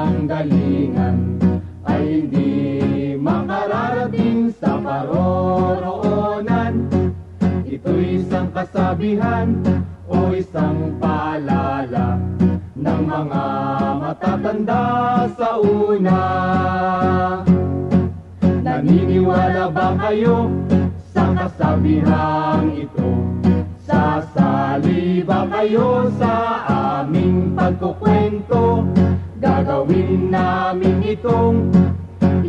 pinanggalingan ay hindi makararating sa paroroonan. Ito'y isang kasabihan o isang paalala ng mga matatanda sa una. Naniniwala ba kayo sa kasabihang ito? Sasali ba kayo sa aming pagkukwento? Gagawin namin itong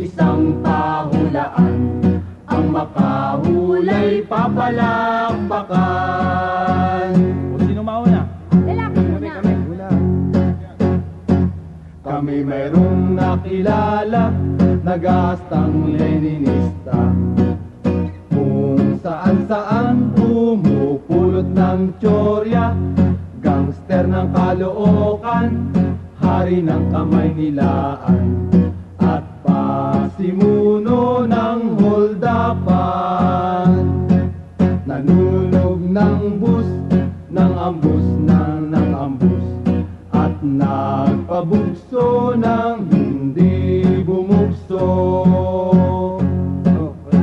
isang pahulaan, ang makahulay papalakpakan. O sino mauna? Lalaki muna. Kami mayroong nakilala na gastang Leninista, kung saan-saan pumupulot ng tsorya, gangster ng Caloocan, hari ng kamay nilaan, at pasimuno ng holdapan. Nanunog ng bus, ng ambus, ng ambus, at nagpabugso ng hindi bumugso.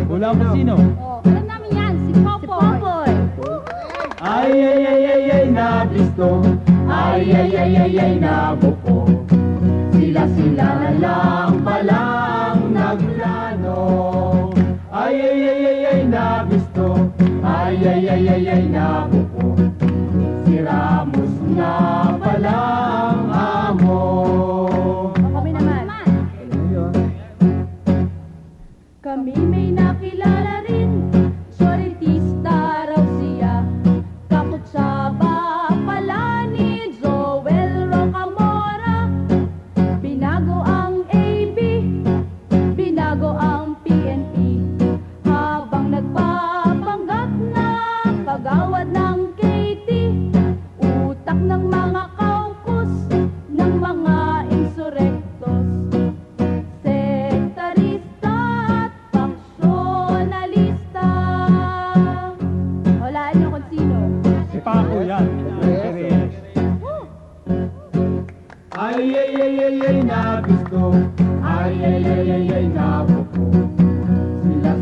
Wala ko sino? Alam namin yan, si Popoy. Ay, ay, ay, ay, ay, nabisto. Ay, ay, ay, ay, ay, nabuko. Sila na lang pala ang nagplano. Ay, ay, ay, ay, ay, nabisto. Ay, ay, ay, ay, ay, nabuko. Si Ramos na pala ang amo. Kami naman. Kami may nakilala rin, soritista raw siya. Kaputsaba pala ni Joel Rocamora. Binago ang AB, binago ang PNP, habang nagpapanggap na kagawad ng KT. Utak ng mga kaukus, ng mga insurektos, sektarista at faksyonalista. Hulaan niyo kung sino. Si Paco yan. Perez. Ay, ay, ay, ay, ay, nabisto. Ay, ay, ay, ay, ay, nabuko.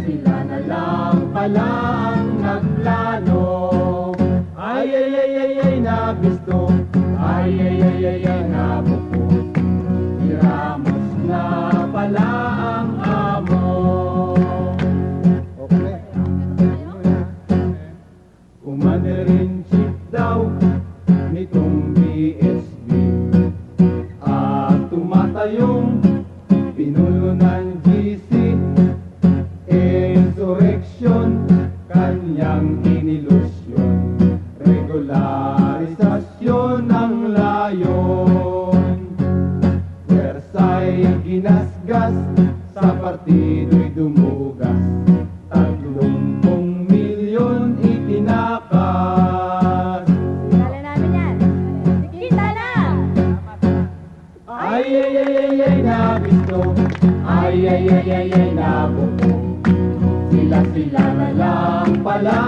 Sila na lang pala ang nagplano. Ay, ay, ay, ay, ay, nabisto. Ay, ay, ay, ay, ay, nabuko. Si Ramos na pala ang amo. Commander-in Chief daw nitong BSB, at tumatayong pinuno ng GC. Insurrection kanyang inilusyon, regularisasyon ng layon. Versailles ginasgas, sa partido'y dumugas, 30 milyon itinakas. Kilala namin yan. Kita na! Ay, ay, ay, ay, ay, nabisto. Ay, ay, ay, ay, ay, nabuko. Sila na lang pala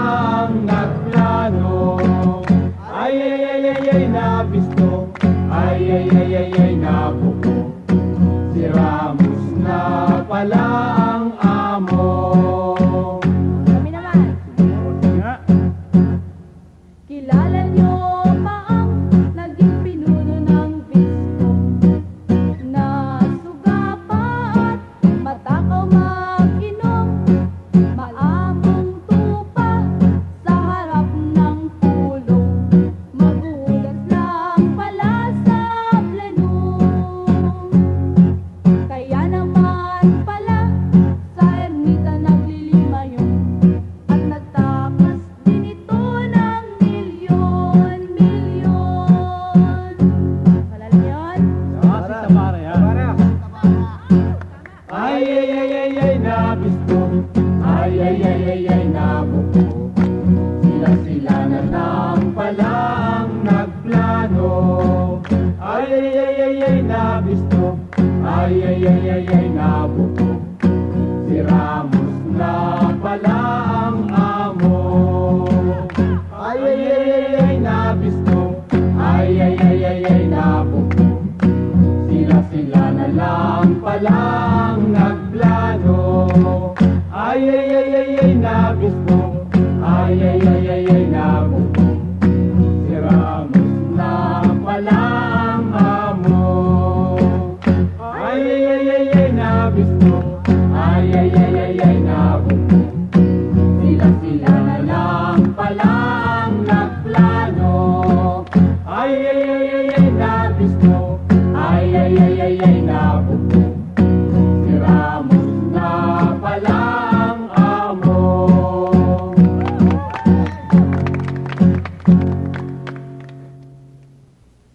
ang nagplano. Ay, ay, ay, ay, ay, nabisto. Ay, ay, ay, ay, ay, nabuko. Si Ramos na pala ang amo. Kami naman. Nga. Kilala niyo ba ang naging pinuno ng Visco? Nasugapa at matakaw mag-inom, maamong tupa sa harap ng pulong, magulas lang pala sa plenum. Kaya naman pala sa ermita naglilimayon, at nagtakas din ito ng milyon-milyon. Kalala niyo yun? Si Tamara yan. Ay, ay, ay, ay, ay, nabisto. Ay, ay, ay, ay, ay, nabuko. Sila na lang pala ang nagplano. Ay, ay, ay, ay, ay, nabisto. Ay, ay, ay, ay, ay, nabuko. Si Ramos na pala ang amo. Ay, ay, ay, ay, ay, nabisto. Ay, ay, ay, ay, ay, nabuko. Sila na pala ang nagplano. Ay, ay, ay, ay, ay, nabis mo. Ay, ay, ay, ay, ay, nabuko. Si Ramos na pala ang amo. Ay, ay, ay, ay, ay, nabis mo. Ay, ay, ay, ay, ay, nabuko. Sila na lang pala ang nagplano. Ay, ay, ay, ay, ay, nabis mo.